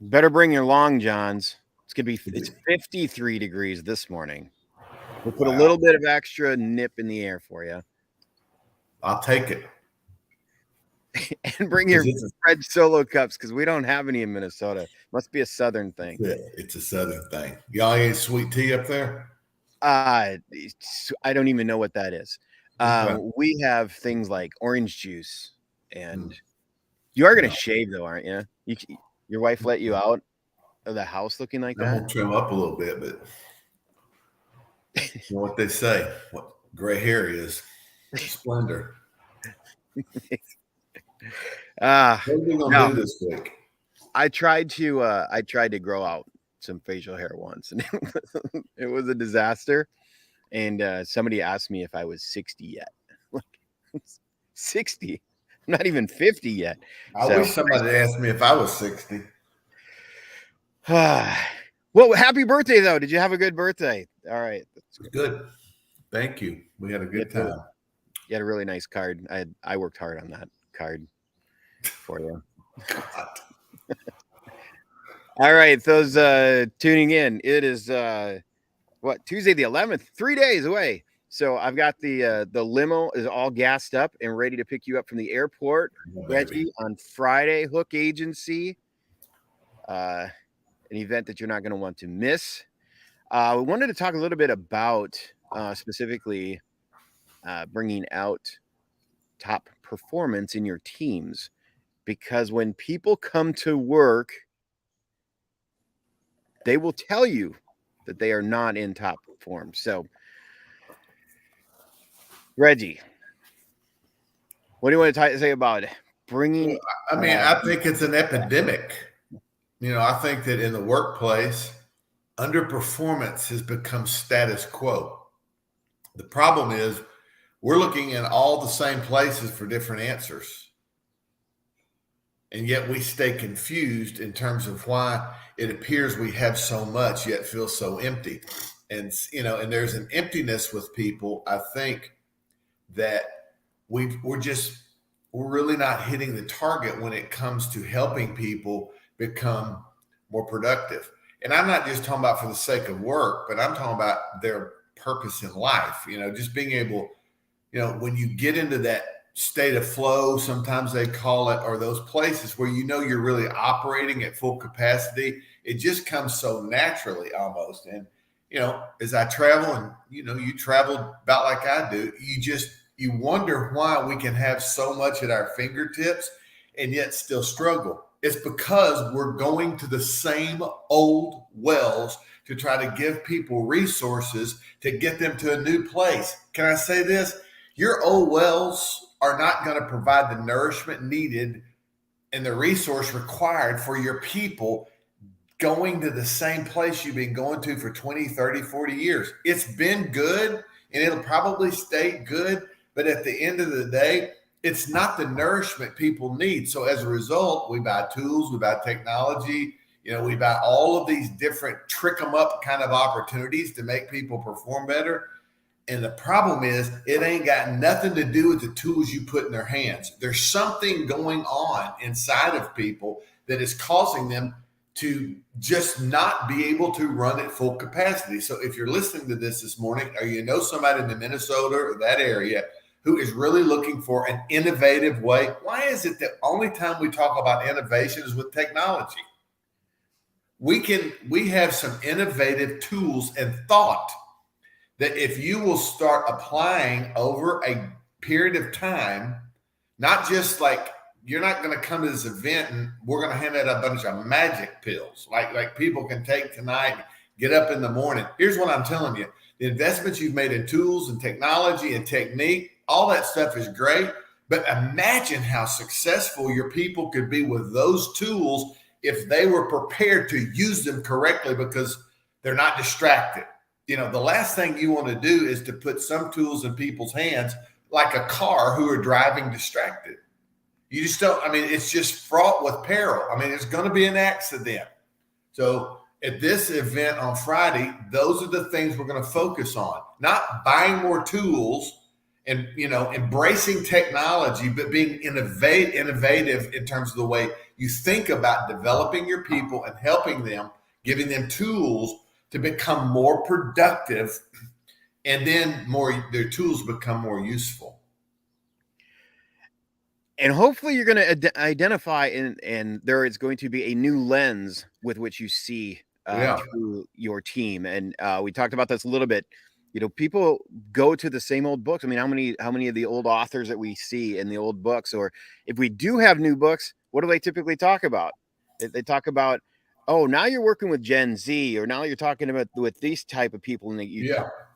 Better bring your long johns. It's 53 degrees this morning. We'll put a little bit of extra nip in the air for you. I'll take it. And bring your Fred Solo cups because we don't have any in Minnesota. Must be a southern thing. It's a southern thing. Y'all ain't sweet tea up there? I don't even know what that is. We have things like orange juice, and you are going to shave though, aren't you? Your wife let you out of the house looking like that? I'm going to trim up a little bit, but you know what they say, what gray hair is splendor. What are we gonna do this week? I tried to grow out some facial hair once, and it was a disaster. And somebody asked me if I was 60 yet. Like 60? I'm not even 50 yet. I wish somebody asked me if I was 60. Well, happy birthday though. Did you have a good birthday? All right. That's good. Thank you. We had a good time. You had a really nice card. I worked hard on that card for you. All right, those tuning in. It is Tuesday the 11th, 3 days away. So I've got the limo is all gassed up and ready to pick you up from the airport, Reggie, on Friday. Hook Agency, an event that you're not going to want to miss. We wanted to talk a little bit about specifically bringing out top performance in your teams, because when people come to work, they will tell you that they are not in top form. So, Reggie, what do you want to say about bringing? I think it's an epidemic. I think that in the workplace, underperformance has become status quo. The problem is we're looking in all the same places for different answers. And yet we stay confused in terms of why it appears we have so much yet feel so empty. And there's an emptiness with people. I think that we're really not hitting the target when it comes to helping people become more productive. And I'm not just talking about for the sake of work, but I'm talking about their purpose in life. Just being able, when you get into that state of flow, sometimes they call it, or those places where you're really operating at full capacity, it just comes so naturally almost. And as I travel, and you travel about like I do, you wonder why we can have so much at our fingertips and yet still struggle. It's because we're going to the same old wells to try to give people resources to get them to a new place. Can I say this? Your old wells are not going to provide the nourishment needed and the resource required for your people going to the same place you've been going to for 20, 30, 40 years. It's been good and it'll probably stay good, but at the end of the day, it's not the nourishment people need. So as a result, we buy tools, we buy technology, we buy all of these different trick them up kind of opportunities to make people perform better. And the problem is it ain't got nothing to do with the tools you put in their hands. There's something going on inside of people that is causing them to just not be able to run at full capacity. So if you're listening to this morning, or somebody in the Minnesota or that area who is really looking for an innovative way, why is it that only time we talk about innovation is with technology? We have some innovative tools and thought that if you will start applying over a period of time, not just like you're not going to come to this event and we're going to hand out a bunch of magic pills like people can take tonight, get up in the morning. Here's what I'm telling you. The investments you've made in tools and technology and technique, all that stuff is great. But imagine how successful your people could be with those tools if they were prepared to use them correctly because they're not distracted. The last thing you want to do is to put some tools in people's hands like a car who are driving distracted. You just don't, it's just fraught with peril. It's going to be an accident. So at this event on Friday, those are the things we're going to focus on, not buying more tools and, embracing technology, but being innovative in terms of the way you think about developing your people and helping them, giving them tools to become more productive, and then their tools become more useful. And hopefully you're going to identify and there is going to be a new lens with which you see Yeah. through your team. And we talked about this a little bit. People go to the same old books. I mean, how many of the old authors that we see in the old books, or if we do have new books, what do they typically talk about? They talk about, oh, now you're working with Gen Z, or now you're talking about with these type of people. And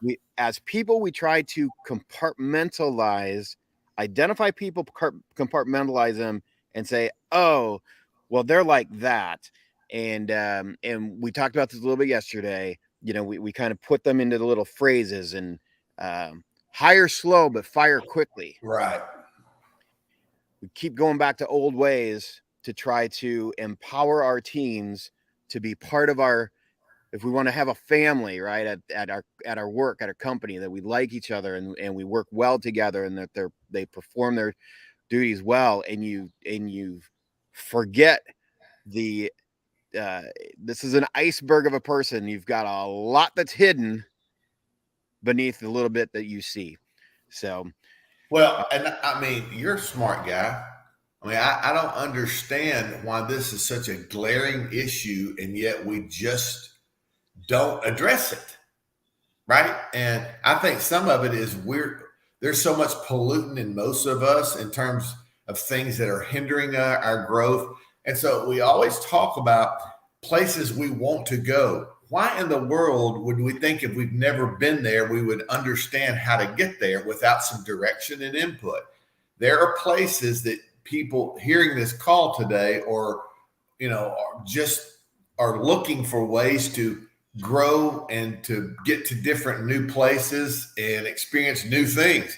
we, as people, we try to compartmentalize, identify people, compartmentalize them, and say, oh, well, they're like that. And we talked about this a little bit yesterday. We kind of put them into the little phrases, and hire slow but fire quickly. Right. We keep going back to old ways to try to empower our teams to be part of our, if we want to have a family, right, at our work, at our company, that we like each other, and we work well together, and that they perform their duties well, and you forget the this is an iceberg of a person. You've got a lot that's hidden beneath the little bit that you see. So, well, and I mean, you're a smart guy. I mean, I don't understand why this is such a glaring issue, and yet we just don't address it, right? And I think some of it is there's so much pollutant in most of us in terms of things that are hindering our growth. And so we always talk about places we want to go. Why in the world would we think, if we've never been there, we would understand how to get there without some direction and input? There are places that people hearing this call today, or are looking for ways to grow and to get to different new places and experience new things.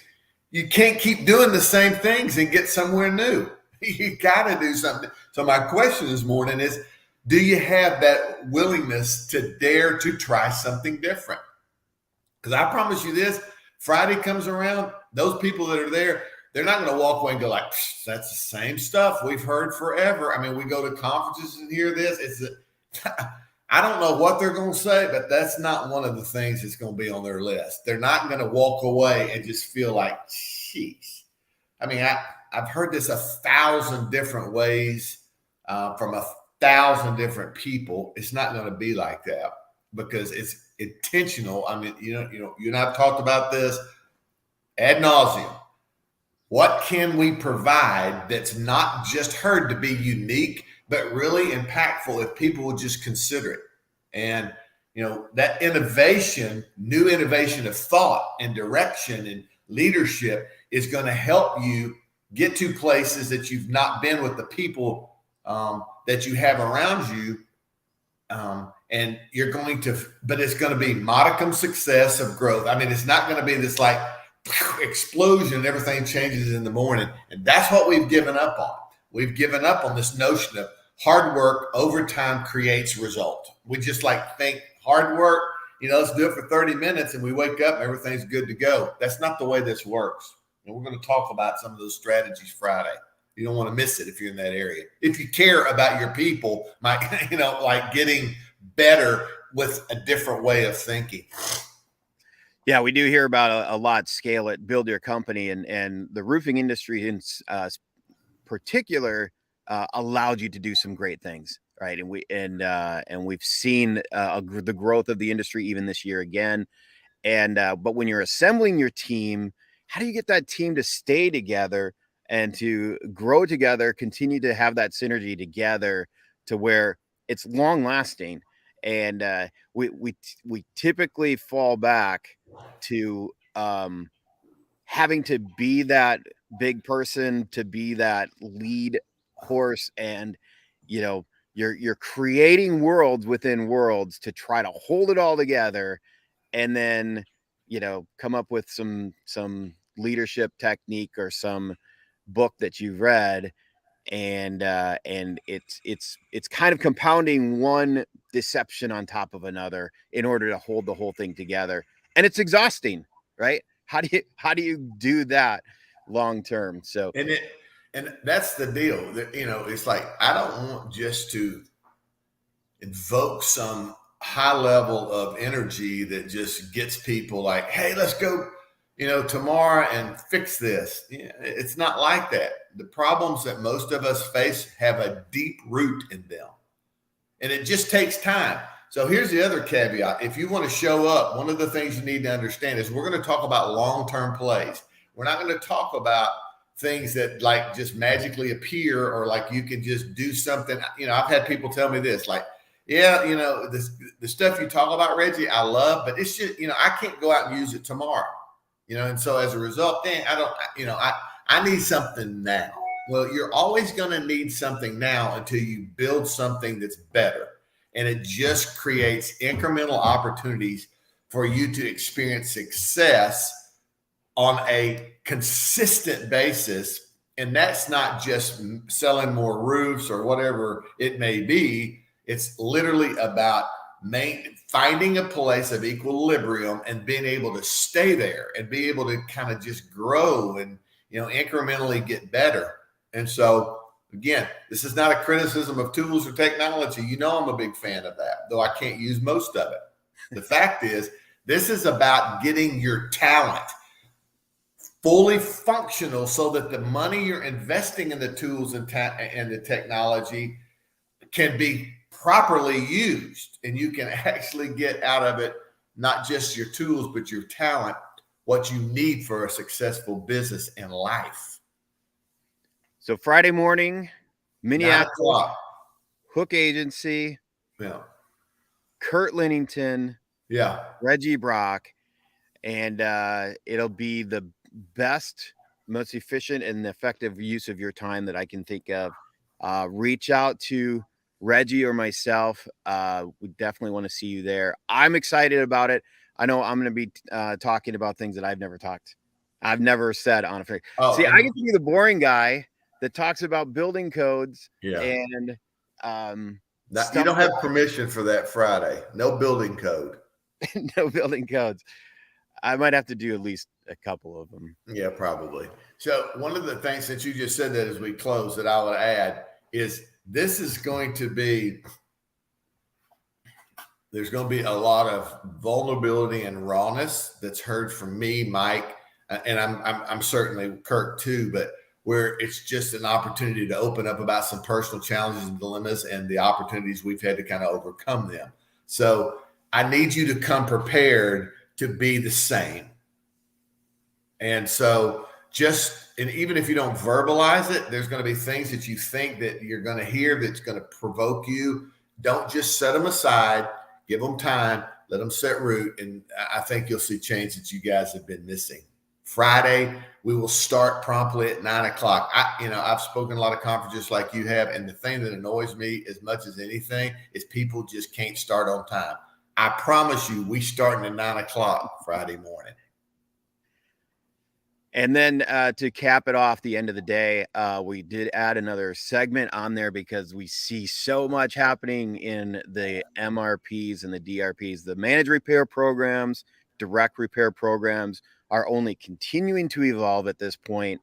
You can't keep doing the same things and get somewhere new. You got to do something. So my question this morning is, do you have that willingness to dare to try something different? Because I promise you this, Friday comes around, those people that are there, they're not going to walk away and go like, that's the same stuff we've heard forever. I mean, we go to conferences and hear this. I don't know what they're going to say, but that's not one of the things that's going to be on their list. They're not going to walk away and just feel like, jeez. I mean, I've heard this 1,000 different ways from 1,000 different people. It's not going to be like that because it's intentional. I mean, you and I've talked about this ad nauseum. What can we provide that's not just heard to be unique, but really impactful if people will just consider it? And, that innovation, new innovation of thought and direction and leadership is going to help you get to places that you've not been with the people that you have around you. And you're going to, but it's going to be modicum success of growth. I mean, it's not going to be this like explosion, everything changes in the morning. And that's what we've given up on. We've given up on this notion of hard work over time creates result. We just think hard work, let's do it for 30 minutes and we wake up and everything's good to go. That's not the way this works. And we're going to talk about some of those strategies Friday. You don't want to miss it if you're in that area. If you care about your people, getting better with a different way of thinking. Yeah, we do hear about a lot. Scale it, build your company, and the roofing industry in particular allowed you to do some great things, right? And we've seen the growth of the industry even this year again. And but when you're assembling your team, how do you get that team to stay together and to grow together, continue to have that synergy together to where it's long lasting? And we typically fall back to having to be that big person, to be that lead horse, and you're creating worlds within worlds to try to hold it all together, and then come up with some leadership technique or some book that you've read, and it's kind of compounding one deception on top of another in order to hold the whole thing together, and it's exhausting, right? How do you do that long term? So And And that's the deal. That, it's like I don't want just to invoke some high level of energy that just gets people like, hey, let's go, tomorrow and fix this. It's not like that. The problems that most of us face have a deep root in them, and it just takes time. So here's the other caveat. If you want to show up, one of the things you need to understand is we're going to talk about long-term plays. We're not going to talk about things that like just magically appear or like you can just do something. I've had people tell me this, like, yeah, the stuff you talk about, Reggie, I love, but it's just, I can't go out and use it tomorrow, and so as a result, I need something now. Well, you're always going to need something now until you build something that's better. And it just creates incremental opportunities for you to experience success on a consistent basis. And that's not just selling more roofs or whatever it may be. It's literally about finding a place of equilibrium and being able to stay there and be able to kind of just grow and, incrementally get better. And so, again, this is not a criticism of tools or technology. I'm a big fan of that, though I can't use most of it. The fact is, this is about getting your talent fully functional so that the money you're investing in the tools and the technology can be properly used, and you can actually get out of it not just your tools, but your talent, what you need for a successful business and life. So Friday morning, Minneapolis, 9:00. Hook Agency, Yeah. Kurt Linnington, Yeah. Reggie Brock, and it'll be the best, most efficient and effective use of your time that I can think of. Reach out to Reggie or myself. We definitely want to see you there. I'm excited about it. I know I'm going to be talking about things that I've never said on a Facebook. See, I get to be the boring guy that talks about building codes and you don't have permission for that Friday. No building code. No building codes. I might have to do at least a couple of them. Yeah, probably. So one of the things that you just said that as we close that I would add is this is going to be, there's going to be a lot of vulnerability and rawness that's heard from me, Mike, and I'm certainly Kirk too, but where it's just an opportunity to open up about some personal challenges and dilemmas and the opportunities we've had to kind of overcome them. So I need you to come prepared to be the same. And so and even if you don't verbalize it, there's going to be things that you think that you're going to hear that's going to provoke you. Don't just set them aside. Give them time. Let them set root. And I think you'll see change that you guys have been missing. Friday, we will start promptly at 9:00. I've spoken a lot of conferences like you have. And the thing that annoys me as much as anything is people just can't start on time. I promise you, we starting at 9:00 Friday morning. And then to cap it off, the end of the day, we did add another segment on there because we see so much happening in the MRPs and the DRPs. The managed repair programs, direct repair programs are only continuing to evolve at this point.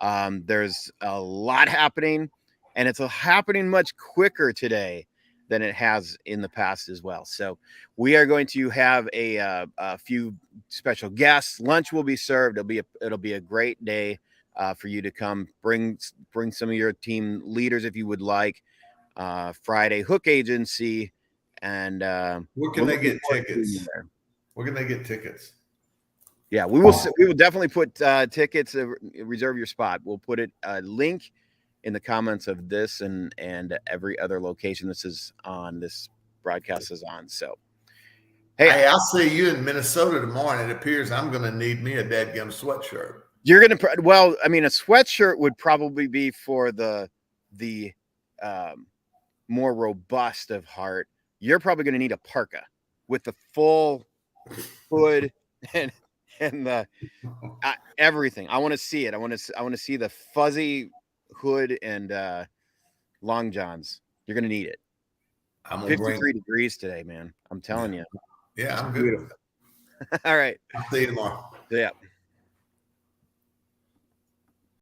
There's a lot happening, and it's happening much quicker today than it has in the past as well. So we are going to have a few special guests. Lunch will be served. It'll be a great day for you to come. Bring some of your team leaders if you would like. Friday, Hook Agency, and where can they get tickets? Where can they get tickets? Yeah, we will definitely put tickets. Reserve your spot. We'll put a link in the comments of this and every other location this broadcast is on. So, hey, I'll see you in Minnesota tomorrow, and it appears I'm going to need me a dadgum sweatshirt. You're going to, well, I mean, a sweatshirt would probably be for the more robust of heart. You're probably going to need a parka with the full hood and the everything. I want to see it. I want to see the fuzzy hood and long johns. You're gonna need it. I'm 53 degrees today, man. I'm telling you. Yeah, I'm good. All right. I'll see you tomorrow. Yeah.